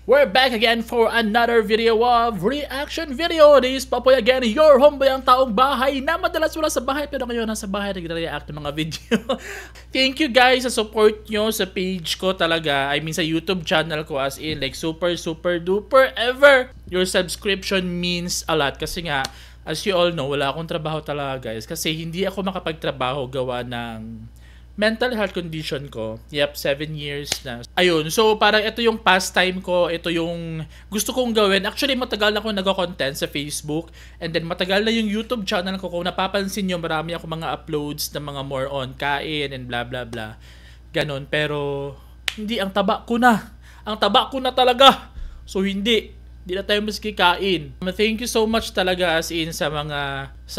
We're back again for another video of reaction video. This is Papoy again, your homeboy, ang taong bahay na madalas wala sa bahay pero ngayon nasa bahay nagre-react ng mga video. Thank you guys sa support nyo sa page ko talaga. I mean sa YouTube channel ko, as in like super duper ever. Your subscription means a lot kasi nga as you all know, wala akong trabaho talaga guys kasi hindi ako makapagtrabaho gawa ng mental health condition ko. Yep, 7 years na. Ayun, so parang ito yung pastime ko, ito yung gusto kong gawin. Actually, matagal na ako nag-content sa Facebook and then matagal na yung YouTube channel ko. Kung napapansin nyo, marami ako mga uploads na mga more on kain and blah blah blah. Ganon, pero hindi, ang taba ko na. Ang taba ko na talaga. So hindi na tayo maski kain. Thank you so much talaga as in sa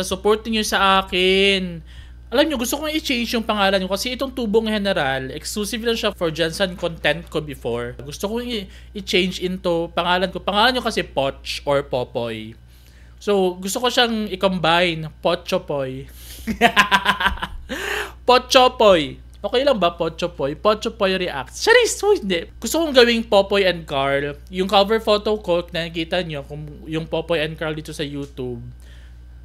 support niyo sa akin. Alam nyo, gusto kong i-change yung pangalan nyo kasi itong Tubong General, exclusive lang siya for Jansan content ko before. Gusto kong i-change into pangalan ko. Pangalan nyo kasi Poch or Popoy. So, gusto ko siyang i-combine. Pochopoy. Pochopoy. Okay lang ba, Pochopoy? Pochopoy Reacts. Charis! Hindi. Gusto kong gawing Popoy and Carl. Yung cover photo ko, nakikita nyo, yung Popoy and Carl dito sa YouTube.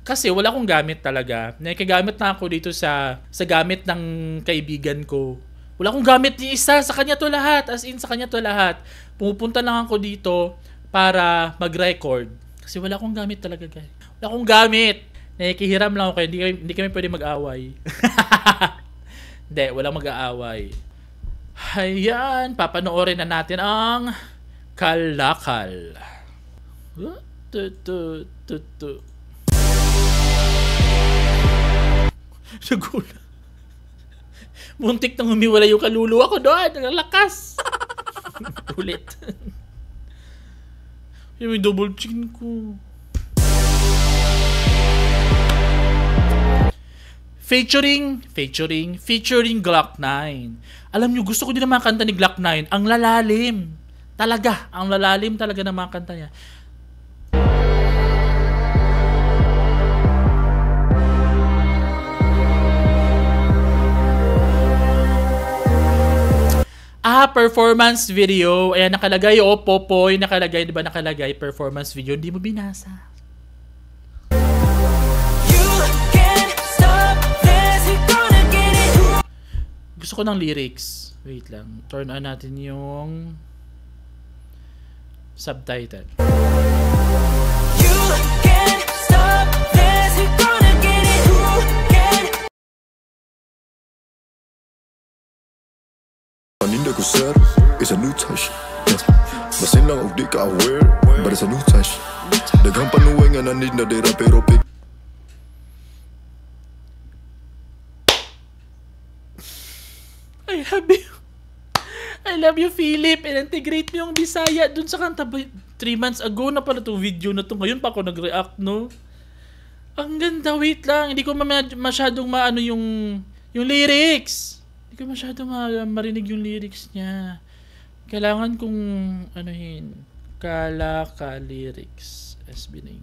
Kasi wala akong gamit talaga. Nakagamit na ako dito sa gamit ng kaibigan ko. Wala akong gamit ni isa. Sa kanya to lahat. As in, sa kanya to lahat. Pumupunta lang ako dito para mag-record. Kasi wala akong gamit talaga, guys. Wala akong gamit. Nakikihiram lang ako kayo. Hindi kami pwede mag-away. Hindi, walang mag-aaway. Ayan, papanoorin na natin ang Kalakal. Nagulat. Muntik nang humiwala yung kaluluwa ko doon. Ang lakas. Ulit. Yung double chin ko. Featuring Glock 9. Alam nyo, gusto ko din ang mga kanta ni Glock 9. Ang lalalim. Talaga. Ang lalalim talaga ng mga kanta niya. Performance video. Ayan, nakalagay, Popoy. Nakalagay, di ba nakalagay, performance video. Hindi mo binasa. Gusto ko ng lyrics. Wait lang. Turn on natin yung subtitle. Paninda ko sir, is a new touch. Basin lang og di ka aware, but it's a new touch. Daghang panuway nga naninda dira pero pick. I love you, Philip. And-integrate mo yung Bisaya dun sa kanta. 3 months ago na pala itong video na to. Ngayon pa ako nag-react, no? Ang ganda. Wait lang. Hindi ko masyadong maano yung lyrics. Hindi ko masyadong marinig yung lyrics niya. Kailangan kong anuhin. Kalakal lyrics. SB90.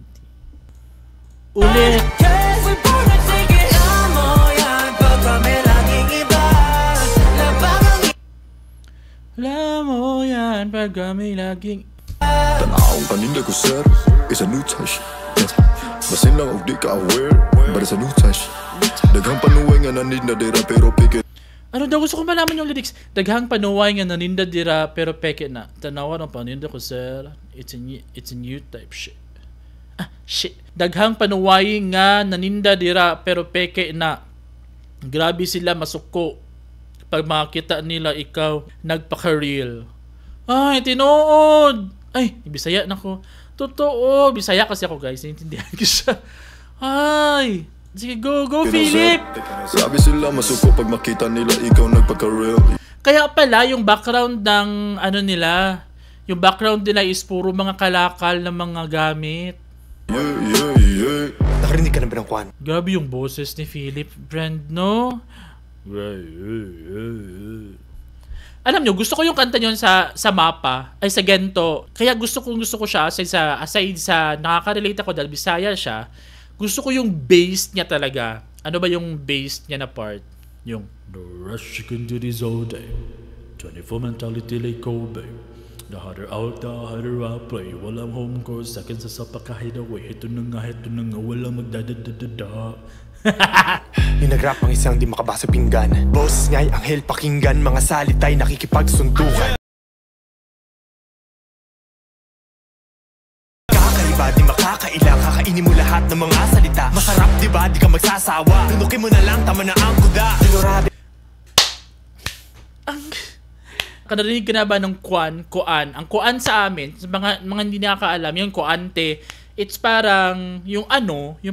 Ulit! Alam mo yan pag kami laging Tanawang paninda ko sir, is a new touch. Basin lang og di ka aware, but it's a new touch. Daghang panuway nga naninda dira pero pick. Ano daw, gusto ko malaman yung lyrics. Daghang panuway nga naninda dira pero peke na. Tanawan ang paninda ko sir. It's a new type shit. Shit. Daghang panuway nga naninda dira pero peke na. Grabe sila masuko. Pag makita nila ikaw nagpaka-real. Ay, tinuod. Ay, Bisaya na ko. Totoo. Bisaya kasi ako guys. Naintindihan ko siya. Ay. Sige, go Philip! Grabe sila masuko pag makita nila ikaw nagpaka-real. Kaya pala yung background ng ano nila, yung background nila is puro mga kalakal na mga gamit. Yeah. Nakarinig ka na binangkuhan. Grabe yung boses ni Philip Brand, no? Alam nyo, gusto ko yung kanta nyo sa Mapa, ay sa Gento. Kaya gusto ko siya aside sa nakaka-relate ako dahil Bisaya siya. Gusto ko yung bass niya talaga. Ano ba yung bass niya na part? Yung The rush you can do this all day. 24 mentality like Kobe. The harder out, the harder I play. Walang home course, akin sa pagka-hideaway. Ito na nga, walang magdadadadada. Yung nag-rap ang isang di makabasa pinggan. Boss nga'y anghel pakinggan, mga salita'y nakikipagsuntukan. Kakaiba di makakailang, kakainin mo lahat ng mga salita. Masarap di ba, di ka magsasawa. Tunukin mo na lang, tama na ang kuda. Dinurado. Kanarinig ka na ba ng kuan? Ang kuan sa amin, sa mga hindi nakakaalam, yung kuante, it's parang, yung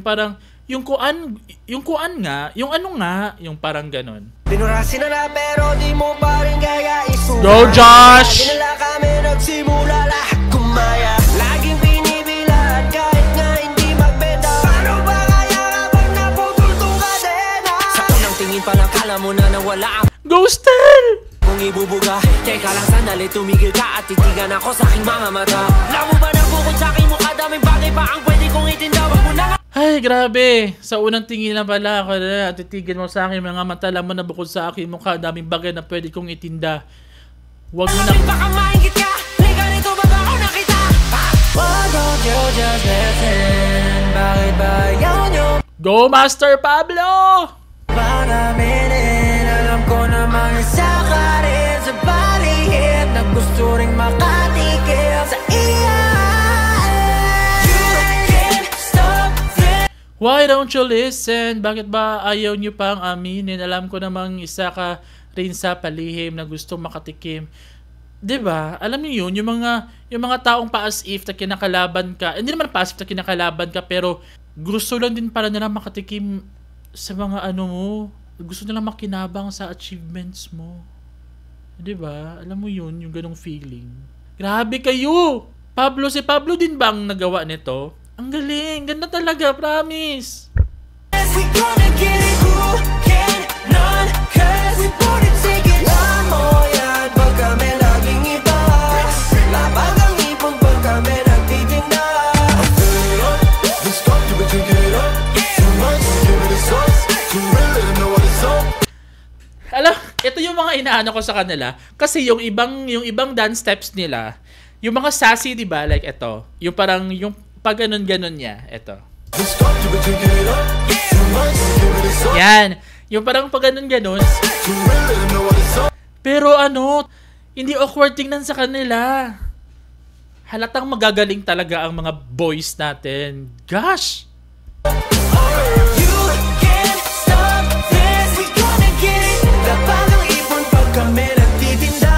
parang, yung kuan nga, yung parang ganon. Binurasin na pero di mo pa rin kaya isulat. Go, Josh! Lagi na kami nagsimula, lahat kumaya. Laging binibilad kahit nga hindi magbenta. Paano ba kaya kapag naputol tong kadena? Sa unang tingin pa lang kala mo na nawala ang Ghostel! kung ibubuga. Teka lang sandali, tumigil ka at titigan ako sa aking mga mata. Lamo ba na bukod sa aking mukha, daming bagay pa ang pwede kong itinda. Wag mo na nga. Ay, grabe. Sa unang tingin na pala ako na titigil mo sa akin mga mata, alam mo na bukod sa akin mukha, daming bagay na pwede kong itinda. Wag mo na. Baka maingit ka, liga nito ba ako nakita? Why don't you just listen? Bakit ba yun yung Go, Master Pablo! panaminin? Alam ko namang isa ka rin sa balihid na gusto ring makatikim sa iya. You can't stop this. Why don't you listen? Bakit ba ayaw nyo pang aminin? Alam ko namang isa ka rin sa palihim na gusto makatikim. 'Di ba? Alam niyo yun, yung mga taong pa-as if na kinakalaban ka. Hindi naman pa-as if na kinakalaban ka, pero gusto lang din pala nila makatikim sa mga mo. Gusto nila makinabang sa achievements mo. 'Di ba? Alam mo yun, yung ganong feeling. Grabe kayo! Si Pablo din bang nagawa nito? Ang galing, ganda talaga, promise. We gonna get it, who can none, cause we put it together. Mo yan, pag kami laging iba. Labag ang ipon pag kami nagtitinda. This stuff you been drinking it up. Too much, give it a sauce. Too real, let them know what it's up. Alam, ito yung mga inaano ko sa kanila kasi yung ibang dance steps nila, yung mga sassy, 'di ba? Like ito, yung parang yung pag ganon niya, ito. This stuff you been drinking it up. Too much, give it a sauce. Yan, yung parang pag ganon. Too real, let them know what it's up. Pero hindi awkward tingnan sa kanila. Halatang magagaling talaga ang mga boys natin. Gosh! You can't stop this. We gonna get it. Labag ang ipon pag kami nagtitinda.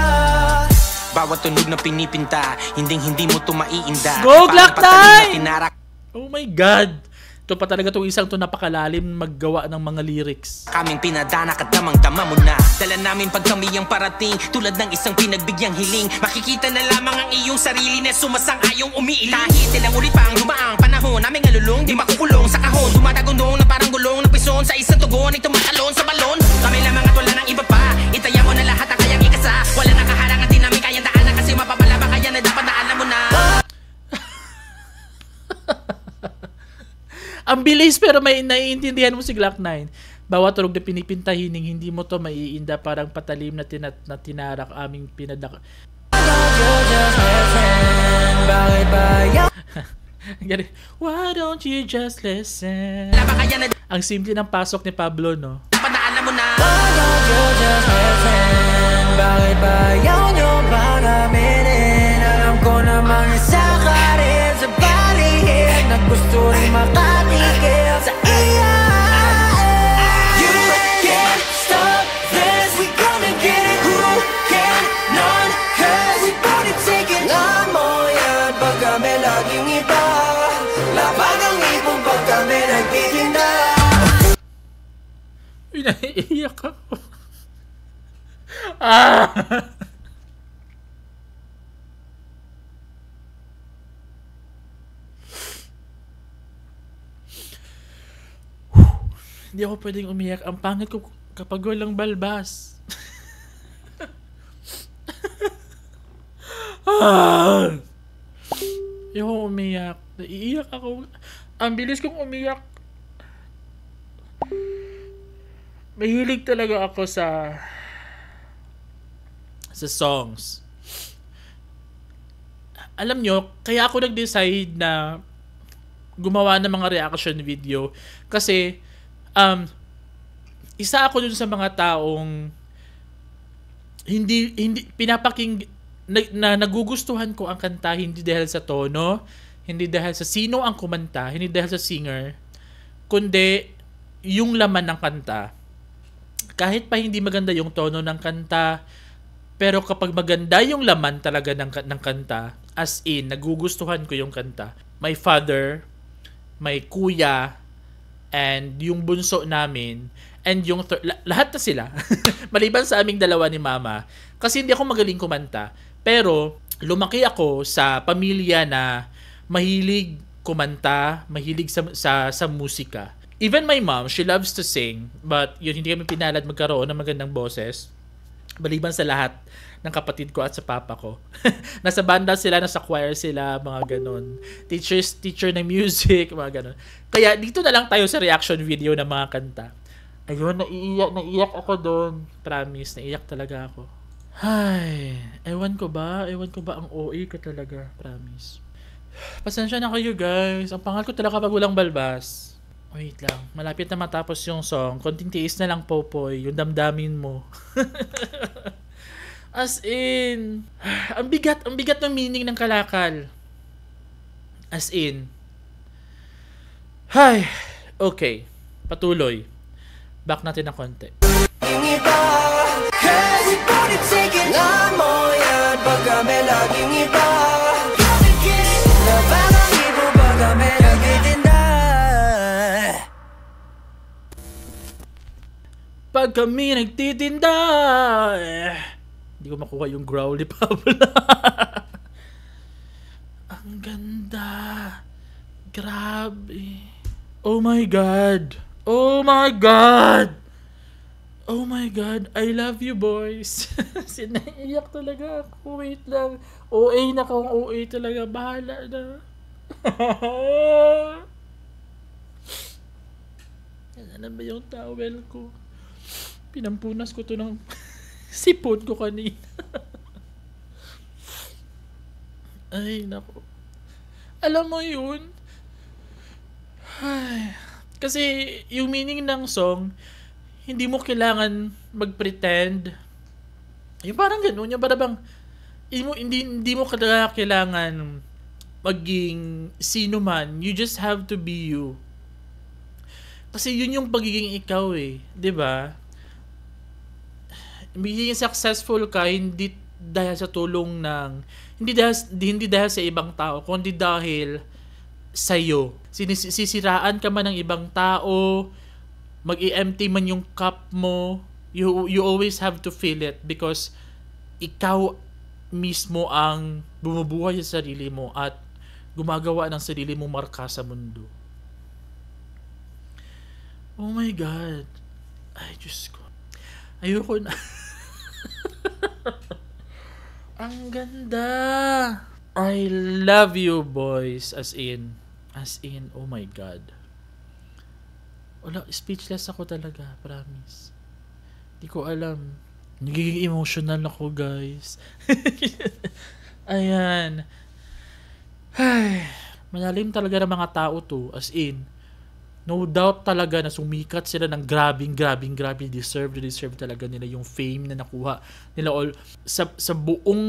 Bawat tunog na pinipinta, hindi mo to maiinda. Go, Glock 9! Tinarak Oh my God! Ito pa talaga itong isang to napakalalim maggawa ng mga lyrics. kaming pinadana at damang-dama mo na. Dala namin pag kami ang parating, tulad ng isang pinagbigyan hiling. Makikita na lamang ang iyong sarili na sumasang-ayong umiiling. Kahit ilang ulit pa ang dumaang panahon, naming alulong, di makukulong sa kahon. Dumadagundong na parang gulong ng pison, sa isang tugon ay tumatalon sa balon. Kami lamang at wala ng iba pa, itaya mo na lahat ang kayang ikasa. Wala nakaharang at di namin kayang daanan, kasi mapapalaba kaya na dapat na alam mo na. Ang bilis pero may naiintindihan mo si Glock 9. Bawat tunog na pinipinta hining, hindi mo to maiinda, parang patalim na tinarak aming pinadak. Why don't you just listen? Ang simple ng pasok ni Pablo, no? Dapat na alam mo na. Why don't you just listen? Bakit ba yun yung bang aminin? Alam ko namang isa ka rin sa balihid na gusto rin makatikim sa iya. You can't stop this. We gonna get it. Who can none, cause we put it together. Alam mo yan pag kami laging iba. Labag ang ipon pag kami nagtitinda. Naiiyak ako. Ah! Hindi ako pwedeng umiyak. Ang pangit ko kapag walang balbas. Ayoko umiyak. Naiiyak ako. Ang bilis kong umiyak. Mahilig talaga ako sa songs. alam nyo, kaya ako nag-decide na gumawa ng mga reaction video kasi isa ako dun sa mga taong hindi na nagugustuhan ko ang kanta, hindi dahil sa tono, hindi dahil sa sino ang kumanta, hindi dahil sa singer, kundi yung laman ng kanta. Kahit pa hindi maganda yung tono ng kanta, pero kapag maganda yung laman talaga ng kanta, as in, nagugustuhan ko yung kanta. My father, my kuya, and yung bunso namin, and yung lahat na sila, maliban sa aming dalawa ni mama, kasi hindi ako magaling kumanta. Pero, lumaki ako sa pamilya na mahilig kumanta, mahilig sa musika. Even my mom, she loves to sing, but yun, hindi kami pinalad magkaroon ng magandang boses. Maliban sa lahat ng kapatid ko at sa papa ko. Nasa banda sila, nasa choir sila, mga ganon. Teacher ng music, mga ganon. Kaya dito na lang tayo sa reaction video ng mga kanta. Ayun, naiiyak ako doon. Promise, naiiyak talaga ako. Ay, ewan ko ba ang OA ko talaga, promise. Pasensya na kayo guys, ang pangal ko talaga pag walang balbas. Wait lang, malapit na matapos yung song. Konting tiis na lang, Popoy, yung damdamin mo. As in, ang bigat ng meaning ng Kalakal. As in. Hay, okay, patuloy. Back natin ng konti. Kasi bakit sige lang mo yan pag kami laging iba? Na parang ibo pag kami nagtitinda. Pag kami nagtitinda, hindi ko makuha yung growl ni Pablo. Ang ganda. Grabe. Oh my God. Oh my God. Oh my God, I love you boys. Sinaiyak talaga ako. Wait lang. OA na kung OA talaga. Bahala na. Ano ba yung towel ko? Pinampunas ko to ng sipon ko kanina. Ay, nako. Alam mo yun? Ay, kasi yung meaning ng song, hindi mo kailangan mag-pretend. Yung parang ganun, yung parang hindi mo kailangan maging sino man. You just have to be you. Kasi yun yung pagiging ikaw eh. 'Di ba? Magiging successful ka hindi dahil sa tulong ng hindi dahil sa ibang tao, kundi dahil sa iyo. Sisiraan ka man ng ibang tao, mag-i-empty man yung cup mo, you always have to feel it because ikaw mismo ang bumubuhay sa sarili mo at gumagawa ng sarili mo marka sa mundo. Oh my God. Ay, Diyos ko. Ayoko na. Ang ganda. I love you, boys. As in, oh my God. Wala, speechless ako talaga, promise. Hindi ko alam. Nagiging emotional ako, guys. Ayan. Ay, malalim talaga ng mga tao to. As in, no doubt talaga na sumikat sila ng grabe. Deserve talaga nila yung fame na nakuha nila all sa buong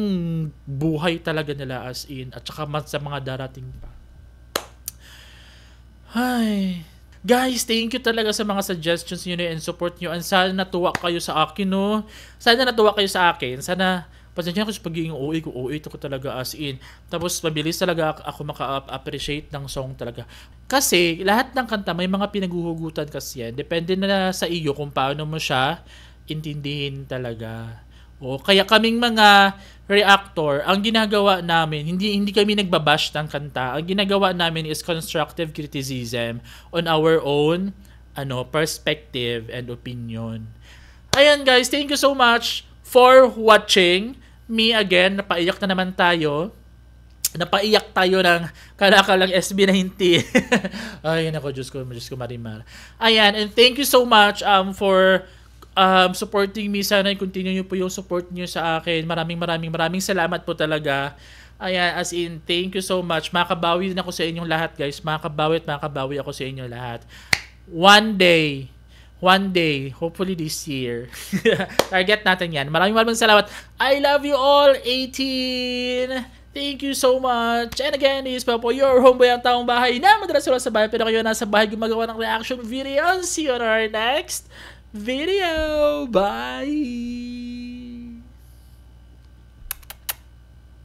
buhay talaga nila, as in. At saka sa mga darating pa. Ay, guys, thank you talaga sa mga suggestions niyo and support niyo. And sana natuwa kayo sa akin, no? Sana natuwa kayo sa akin. Sana, pasensya ko sa pagiging OA ko. OA ko talaga, as in. Tapos, mabilis talaga ako maka-appreciate ng song talaga. Kasi, lahat ng kanta, may mga pinaguhugutan kasi yan. Depende na sa iyo kung paano mo siya intindihin talaga. O, kaya kaming mga reactor, ang ginagawa namin, hindi kami nagbabash ng kanta. Ang ginagawa namin is constructive criticism on our own perspective and opinion. Ayan guys, thank you so much for watching. Me again, napaiyak na naman tayo. Napaiyak tayo ng kalakalang SB19. Ay, nako, Diyos ko marimar. Ayan, and thank you so much for supporting me. Sana i-continue nyo po yung support nyo sa akin. Maraming salamat po talaga. Ayan, as in, thank you so much. Makabawi din ako sa inyong lahat, guys. Makabawi ako sa inyong lahat. One day, hopefully this year. Target natin yan. Maraming salamat. I love you all, 18! Thank you so much. And again, this is Popo, your homeboy, ang taong bahay na madalas wala sa bahay. Pero kayo nasa bahay gumagawa ng reaction videos. See you on our next video. Bye!